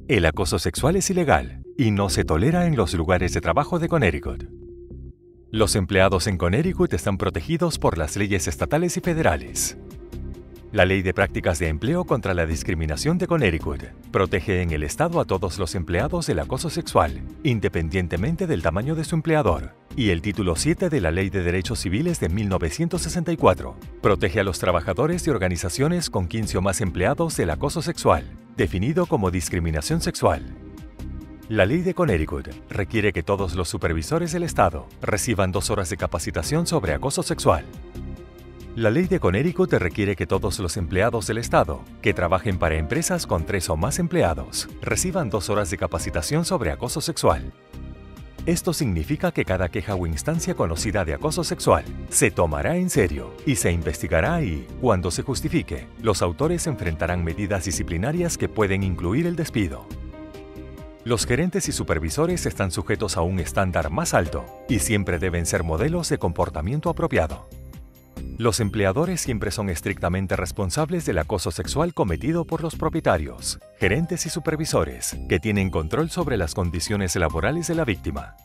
El acoso sexual es ilegal y no se tolera en los lugares de trabajo de Connecticut. Los empleados en Connecticut están protegidos por las leyes estatales y federales. La Ley de Prácticas de Empleo contra la Discriminación de Connecticut protege en el estado a todos los empleados del acoso sexual, independientemente del tamaño de su empleador. Y el Título 7 de la Ley de Derechos Civiles de 1964 protege a los trabajadores de organizaciones con 15 o más empleados del acoso sexual, definido como discriminación sexual. La ley de Connecticut requiere que todos los supervisores del estado reciban 2 horas de capacitación sobre acoso sexual. La ley de Connecticut requiere que todos los empleados del estado que trabajen para empresas con 3 o más empleados reciban 2 horas de capacitación sobre acoso sexual. Esto significa que cada queja o instancia conocida de acoso sexual se tomará en serio y se investigará y, cuando se justifique, los autores enfrentarán medidas disciplinarias que pueden incluir el despido. Los gerentes y supervisores están sujetos a un estándar más alto y siempre deben ser modelos de comportamiento apropiado. Los empleadores siempre son estrictamente responsables del acoso sexual cometido por los propietarios, gerentes y supervisores, que tienen control sobre las condiciones laborales de la víctima.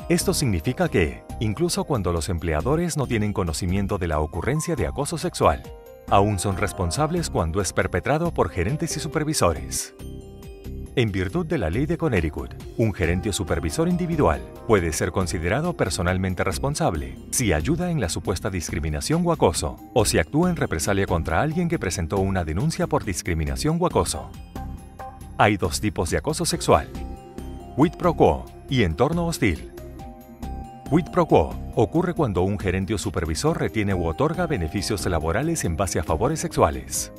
Esto significa que, incluso cuando los empleadores no tienen conocimiento de la ocurrencia de acoso sexual, aún son responsables cuando es perpetrado por gerentes y supervisores. En virtud de la ley de Connecticut, un gerente o supervisor individual puede ser considerado personalmente responsable si ayuda en la supuesta discriminación o acoso, o si actúa en represalia contra alguien que presentó una denuncia por discriminación o acoso. Hay 2 tipos de acoso sexual: quid pro quo y entorno hostil. Quid pro quo ocurre cuando un gerente o supervisor retiene u otorga beneficios laborales en base a favores sexuales.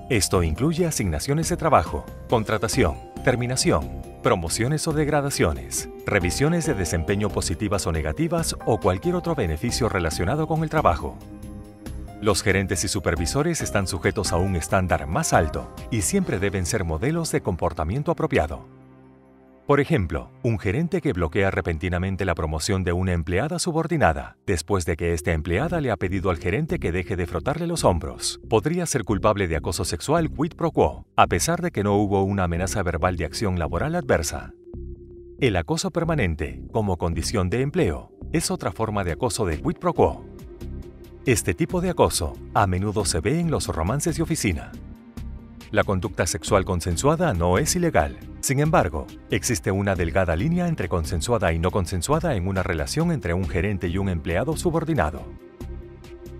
Esto incluye asignaciones de trabajo, contratación, terminación, promociones o degradaciones, revisiones de desempeño positivas o negativas o cualquier otro beneficio relacionado con el trabajo. Los gerentes y supervisores están sujetos a un estándar más alto y siempre deben ser modelos de comportamiento apropiado. Por ejemplo, un gerente que bloquea repentinamente la promoción de una empleada subordinada, después de que esta empleada le ha pedido al gerente que deje de frotarle los hombros, podría ser culpable de acoso sexual quid pro quo, a pesar de que no hubo una amenaza verbal de acción laboral adversa. El acoso permanente, como condición de empleo, es otra forma de acoso de quid pro quo. Este tipo de acoso a menudo se ve en los romances de oficina. La conducta sexual consensuada no es ilegal. Sin embargo, existe una delgada línea entre consensuada y no consensuada en una relación entre un gerente y un empleado subordinado.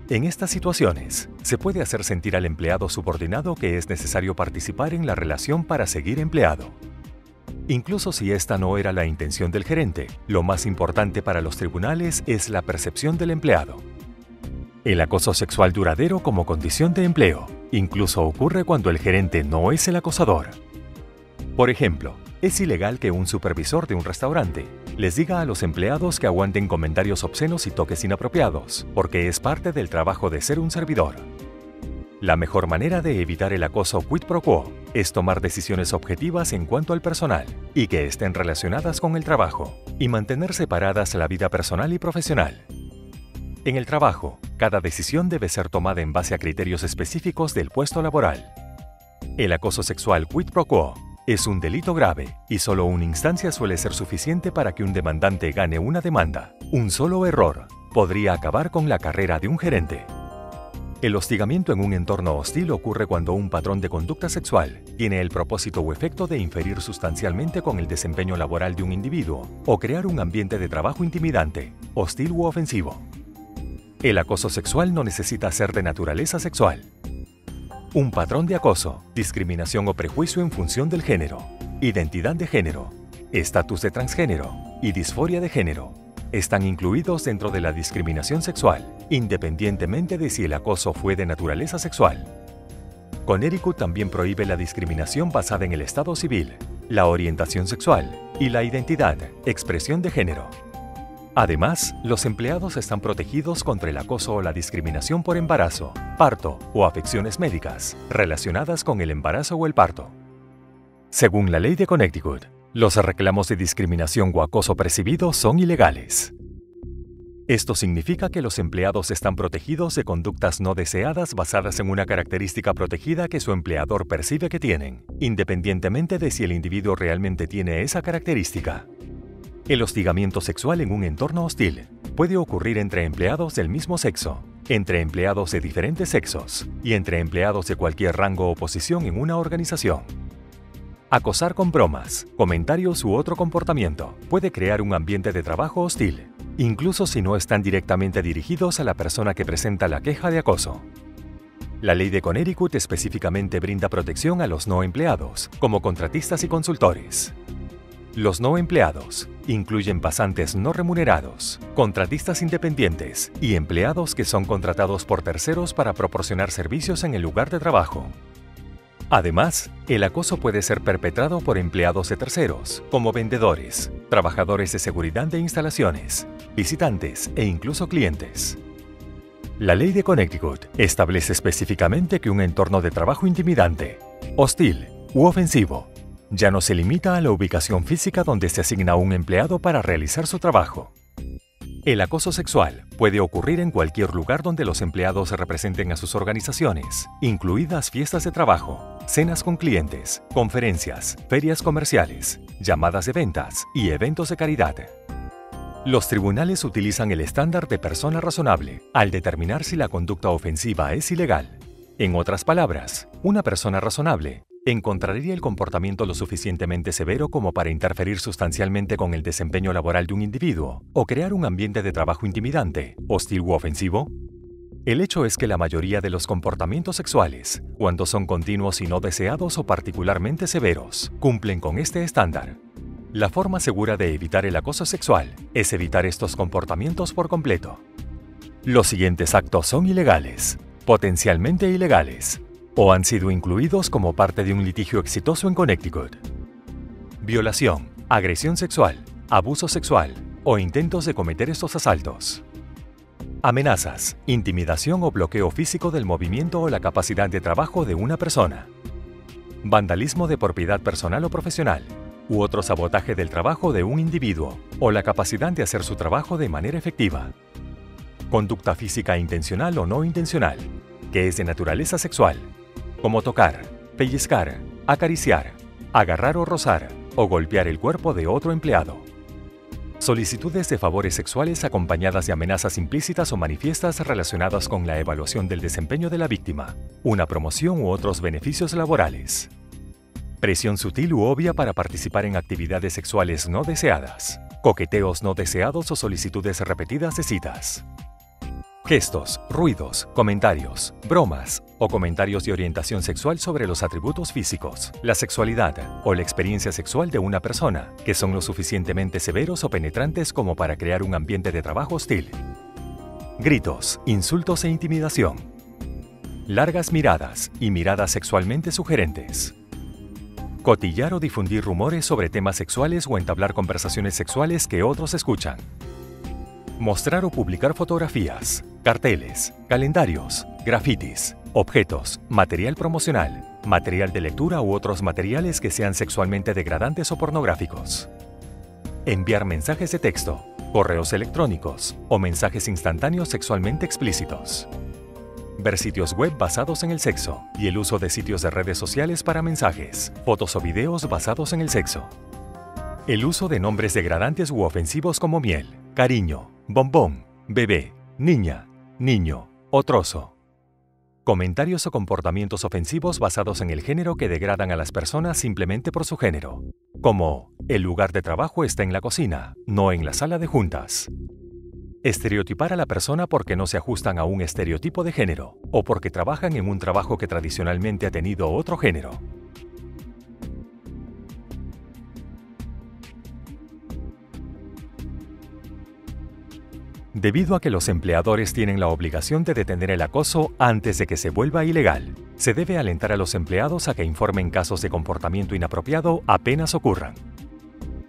En estas situaciones, se puede hacer sentir al empleado subordinado que es necesario participar en la relación para seguir empleado. Incluso si esta no era la intención del gerente, lo más importante para los tribunales es la percepción del empleado. El acoso sexual duradero como condición de empleo incluso ocurre cuando el gerente no es el acosador. Por ejemplo, es ilegal que un supervisor de un restaurante les diga a los empleados que aguanten comentarios obscenos y toques inapropiados, porque es parte del trabajo de ser un servidor. La mejor manera de evitar el acoso quid pro quo es tomar decisiones objetivas en cuanto al personal y que estén relacionadas con el trabajo, y mantener separadas la vida personal y profesional. En el trabajo, cada decisión debe ser tomada en base a criterios específicos del puesto laboral. El acoso sexual quid pro quo es un delito grave y solo una instancia suele ser suficiente para que un demandante gane una demanda. Un solo error podría acabar con la carrera de un gerente. El hostigamiento en un entorno hostil ocurre cuando un patrón de conducta sexual tiene el propósito o efecto de inferir sustancialmente con el desempeño laboral de un individuo o crear un ambiente de trabajo intimidante, hostil u ofensivo. El acoso sexual no necesita ser de naturaleza sexual. Un patrón de acoso, discriminación o prejuicio en función del género, identidad de género, estatus de transgénero y disforia de género están incluidos dentro de la discriminación sexual, independientemente de si el acoso fue de naturaleza sexual. Connecticut también prohíbe la discriminación basada en el estado civil, la orientación sexual y la identidad, expresión de género. Además, los empleados están protegidos contra el acoso o la discriminación por embarazo, parto o afecciones médicas relacionadas con el embarazo o el parto. Según la ley de Connecticut, los reclamos de discriminación o acoso percibido son ilegales. Esto significa que los empleados están protegidos de conductas no deseadas basadas en una característica protegida que su empleador percibe que tienen, independientemente de si el individuo realmente tiene esa característica. El hostigamiento sexual en un entorno hostil puede ocurrir entre empleados del mismo sexo, entre empleados de diferentes sexos y entre empleados de cualquier rango o posición en una organización. Acosar con bromas, comentarios u otro comportamiento puede crear un ambiente de trabajo hostil, incluso si no están directamente dirigidos a la persona que presenta la queja de acoso. La ley de Connecticut específicamente brinda protección a los no empleados, como contratistas y consultores. Los no empleados incluyen pasantes no remunerados, contratistas independientes y empleados que son contratados por terceros para proporcionar servicios en el lugar de trabajo. Además, el acoso puede ser perpetrado por empleados de terceros, como vendedores, trabajadores de seguridad de instalaciones, visitantes e incluso clientes. La ley de Connecticut establece específicamente que un entorno de trabajo intimidante, hostil u ofensivo ya no se limita a la ubicación física donde se asigna a un empleado para realizar su trabajo. El acoso sexual puede ocurrir en cualquier lugar donde los empleados representen a sus organizaciones, incluidas fiestas de trabajo, cenas con clientes, conferencias, ferias comerciales, llamadas de ventas y eventos de caridad. Los tribunales utilizan el estándar de persona razonable al determinar si la conducta ofensiva es ilegal. En otras palabras, una persona razonable encontraría el comportamiento lo suficientemente severo como para interferir sustancialmente con el desempeño laboral de un individuo o crear un ambiente de trabajo intimidante, hostil u ofensivo. El hecho es que la mayoría de los comportamientos sexuales, cuando son continuos y no deseados o particularmente severos, cumplen con este estándar. La forma segura de evitar el acoso sexual es evitar estos comportamientos por completo. Los siguientes actos son ilegales, potencialmente ilegales, o han sido incluidos como parte de un litigio exitoso en Connecticut. Violación, agresión sexual, abuso sexual o intentos de cometer estos asaltos. Amenazas, intimidación o bloqueo físico del movimiento o la capacidad de trabajo de una persona. Vandalismo de propiedad personal o profesional, u otro sabotaje del trabajo de un individuo o la capacidad de hacer su trabajo de manera efectiva. Conducta física intencional o no intencional, que es de naturaleza sexual, como tocar, pellizcar, acariciar, agarrar o rozar o golpear el cuerpo de otro empleado. Solicitudes de favores sexuales acompañadas de amenazas implícitas o manifiestas relacionadas con la evaluación del desempeño de la víctima, una promoción u otros beneficios laborales. Presión sutil u obvia para participar en actividades sexuales no deseadas, coqueteos no deseados o solicitudes repetidas de citas. Gestos, ruidos, comentarios, bromas o comentarios de orientación sexual sobre los atributos físicos, la sexualidad o la experiencia sexual de una persona, que son lo suficientemente severos o penetrantes como para crear un ambiente de trabajo hostil. Gritos, insultos e intimidación. Largas miradas y miradas sexualmente sugerentes. Cotillar o difundir rumores sobre temas sexuales o entablar conversaciones sexuales que otros escuchan. Mostrar o publicar fotografías, carteles, calendarios, grafitis, objetos, material promocional, material de lectura u otros materiales que sean sexualmente degradantes o pornográficos. Enviar mensajes de texto, correos electrónicos o mensajes instantáneos sexualmente explícitos. Ver sitios web basados en el sexo y el uso de sitios de redes sociales para mensajes, fotos o videos basados en el sexo. El uso de nombres degradantes u ofensivos como miel, cariño, bombón, bebé, niña, niño o trozo. Comentarios o comportamientos ofensivos basados en el género que degradan a las personas simplemente por su género, como el lugar de trabajo está en la cocina, no en la sala de juntas. Estereotipar a la persona porque no se ajustan a un estereotipo de género o porque trabajan en un trabajo que tradicionalmente ha tenido otro género. Debido a que los empleadores tienen la obligación de detener el acoso antes de que se vuelva ilegal, se debe alentar a los empleados a que informen casos de comportamiento inapropiado apenas ocurran.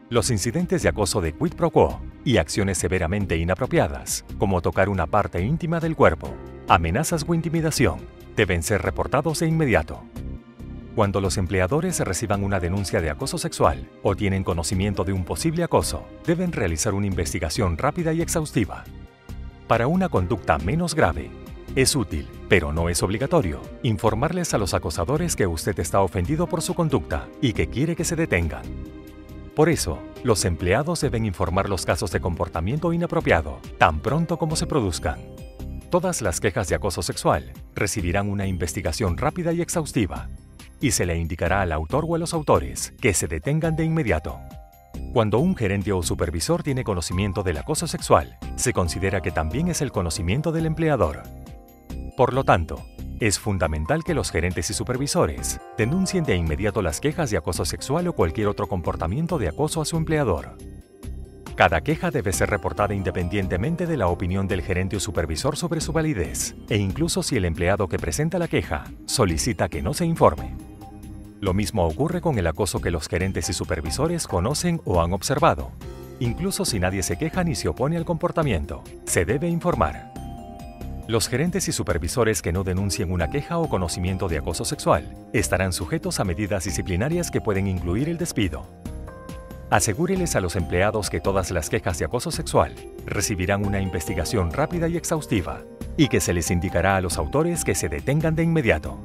Los incidentes de acoso de quid pro quo y acciones severamente inapropiadas, como tocar una parte íntima del cuerpo, amenazas o intimidación, deben ser reportados de inmediato. Cuando los empleadores reciban una denuncia de acoso sexual o tienen conocimiento de un posible acoso, deben realizar una investigación rápida y exhaustiva. Para una conducta menos grave, es útil, pero no es obligatorio, informarles a los acosadores que usted está ofendido por su conducta y que quiere que se detengan. Por eso, los empleados deben informar los casos de comportamiento inapropiado tan pronto como se produzcan. Todas las quejas de acoso sexual recibirán una investigación rápida y exhaustiva, y se le indicará al autor o a los autores que se detengan de inmediato. Cuando un gerente o supervisor tiene conocimiento del acoso sexual, se considera que también es el conocimiento del empleador. Por lo tanto, es fundamental que los gerentes y supervisores denuncien de inmediato las quejas de acoso sexual o cualquier otro comportamiento de acoso a su empleador. Cada queja debe ser reportada independientemente de la opinión del gerente o supervisor sobre su validez, e incluso si el empleado que presenta la queja solicita que no se informe. Lo mismo ocurre con el acoso que los gerentes y supervisores conocen o han observado. Incluso si nadie se queja ni se opone al comportamiento, se debe informar. Los gerentes y supervisores que no denuncien una queja o conocimiento de acoso sexual estarán sujetos a medidas disciplinarias que pueden incluir el despido. Asegúreles a los empleados que todas las quejas de acoso sexual recibirán una investigación rápida y exhaustiva y que se les indicará a los autores que se detengan de inmediato.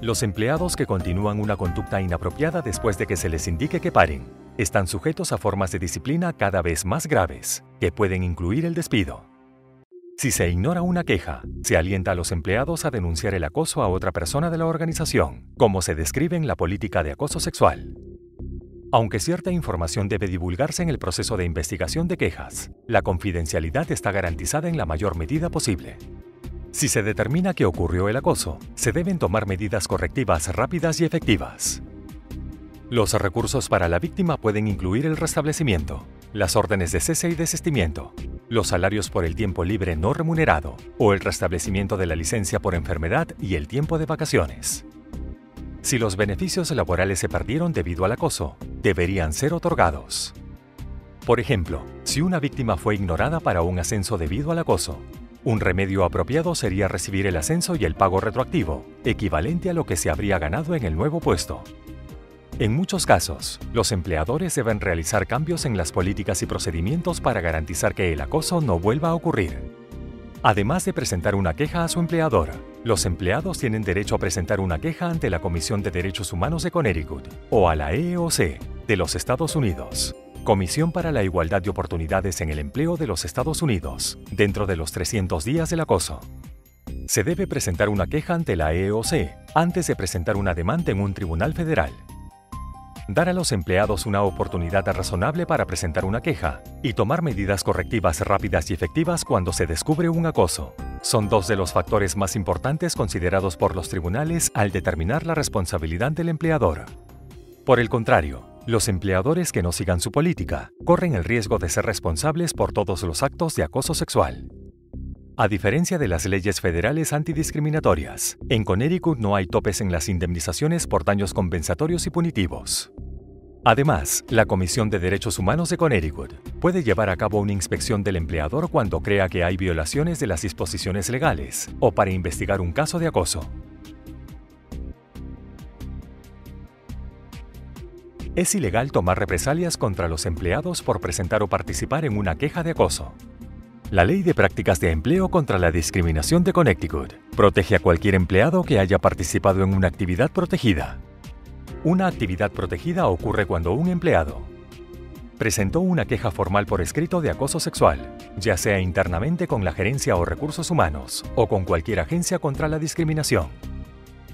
Los empleados que continúan una conducta inapropiada después de que se les indique que paren están sujetos a formas de disciplina cada vez más graves, que pueden incluir el despido. Si se ignora una queja, se alienta a los empleados a denunciar el acoso a otra persona de la organización, como se describe en la política de acoso sexual. Aunque cierta información debe divulgarse en el proceso de investigación de quejas, la confidencialidad está garantizada en la mayor medida posible. Si se determina que ocurrió el acoso, se deben tomar medidas correctivas rápidas y efectivas. Los recursos para la víctima pueden incluir el restablecimiento, las órdenes de cese y desistimiento, los salarios por el tiempo libre no remunerado o el restablecimiento de la licencia por enfermedad y el tiempo de vacaciones. Si los beneficios laborales se perdieron debido al acoso, deberían ser otorgados. Por ejemplo, si una víctima fue ignorada para un ascenso debido al acoso, un remedio apropiado sería recibir el ascenso y el pago retroactivo, equivalente a lo que se habría ganado en el nuevo puesto. En muchos casos, los empleadores deben realizar cambios en las políticas y procedimientos para garantizar que el acoso no vuelva a ocurrir. Además de presentar una queja a su empleador, los empleados tienen derecho a presentar una queja ante la Comisión de Derechos Humanos de Connecticut o a la EEOC de los Estados Unidos, Comisión para la Igualdad de Oportunidades en el Empleo de los Estados Unidos, dentro de los 300 días del acoso. Se debe presentar una queja ante la EEOC antes de presentar una demanda en un tribunal federal. Dar a los empleados una oportunidad razonable para presentar una queja y tomar medidas correctivas rápidas y efectivas cuando se descubre un acoso son dos de los factores más importantes considerados por los tribunales al determinar la responsabilidad del empleador. Por el contrario, los empleadores que no sigan su política corren el riesgo de ser responsables por todos los actos de acoso sexual. A diferencia de las leyes federales antidiscriminatorias, en Connecticut no hay topes en las indemnizaciones por daños compensatorios y punitivos. Además, la Comisión de Derechos Humanos de Connecticut puede llevar a cabo una inspección del empleador cuando crea que hay violaciones de las disposiciones legales o para investigar un caso de acoso. Es ilegal tomar represalias contra los empleados por presentar o participar en una queja de acoso. La Ley de Prácticas de Empleo contra la Discriminación de Connecticut protege a cualquier empleado que haya participado en una actividad protegida. Una actividad protegida ocurre cuando un empleado presentó una queja formal por escrito de acoso sexual, ya sea internamente con la gerencia o recursos humanos o con cualquier agencia contra la discriminación.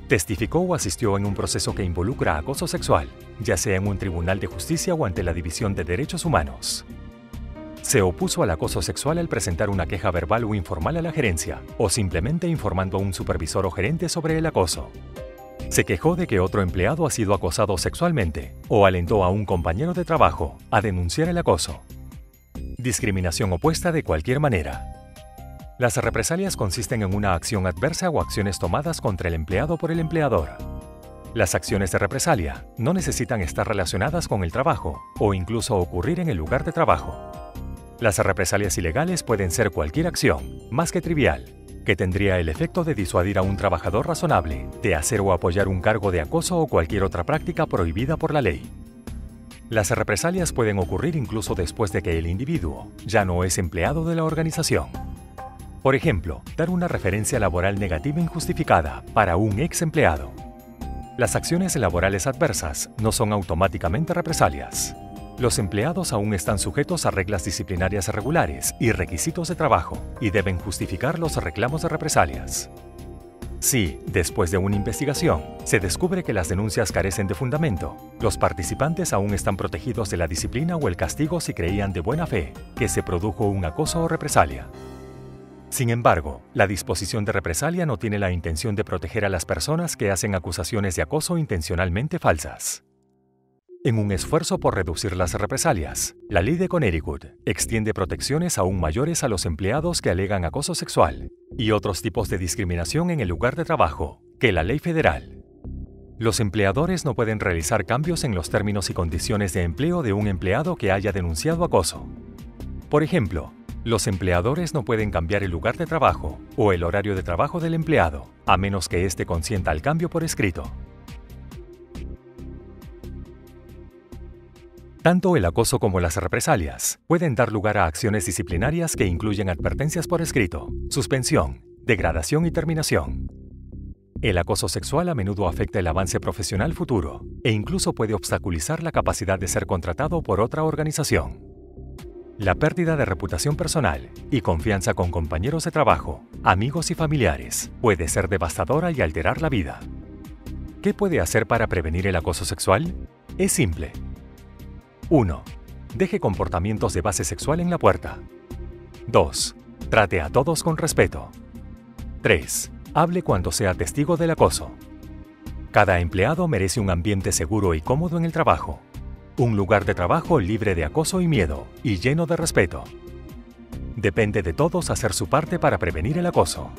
Testificó o asistió en un proceso que involucra acoso sexual, ya sea en un tribunal de justicia o ante la División de Derechos Humanos. Se opuso al acoso sexual al presentar una queja verbal o informal a la gerencia, o simplemente informando a un supervisor o gerente sobre el acoso. Se quejó de que otro empleado ha sido acosado sexualmente, o alentó a un compañero de trabajo a denunciar el acoso. Discriminación opuesta de cualquier manera. Las represalias consisten en una acción adversa o acciones tomadas contra el empleado por el empleador. Las acciones de represalia no necesitan estar relacionadas con el trabajo o incluso ocurrir en el lugar de trabajo. Las represalias ilegales pueden ser cualquier acción, más que trivial, que tendría el efecto de disuadir a un trabajador razonable de hacer o apoyar un cargo de acoso o cualquier otra práctica prohibida por la ley. Las represalias pueden ocurrir incluso después de que el individuo ya no es empleado de la organización. Por ejemplo, dar una referencia laboral negativa injustificada para un ex empleado. Las acciones laborales adversas no son automáticamente represalias. Los empleados aún están sujetos a reglas disciplinarias regulares y requisitos de trabajo y deben justificar los reclamos de represalias. Si, después de una investigación, se descubre que las denuncias carecen de fundamento, los participantes aún están protegidos de la disciplina o el castigo si creían de buena fe que se produjo un acoso o represalia. Sin embargo, la disposición de represalia no tiene la intención de proteger a las personas que hacen acusaciones de acoso intencionalmente falsas. En un esfuerzo por reducir las represalias, la ley de Connecticut extiende protecciones aún mayores a los empleados que alegan acoso sexual y otros tipos de discriminación en el lugar de trabajo que la ley federal. Los empleadores no pueden realizar cambios en los términos y condiciones de empleo de un empleado que haya denunciado acoso. Por ejemplo, los empleadores no pueden cambiar el lugar de trabajo o el horario de trabajo del empleado, a menos que éste consienta al cambio por escrito. Tanto el acoso como las represalias pueden dar lugar a acciones disciplinarias que incluyen advertencias por escrito, suspensión, degradación y terminación. El acoso sexual a menudo afecta el avance profesional futuro e incluso puede obstaculizar la capacidad de ser contratado por otra organización. La pérdida de reputación personal y confianza con compañeros de trabajo, amigos y familiares puede ser devastadora y alterar la vida. ¿Qué puede hacer para prevenir el acoso sexual? Es simple. 1. Deje comportamientos de base sexual en la puerta. 2. Trate a todos con respeto. 3. Hable cuando sea testigo del acoso. Cada empleado merece un ambiente seguro y cómodo en el trabajo. Un lugar de trabajo libre de acoso y miedo y lleno de respeto. Depende de todos hacer su parte para prevenir el acoso.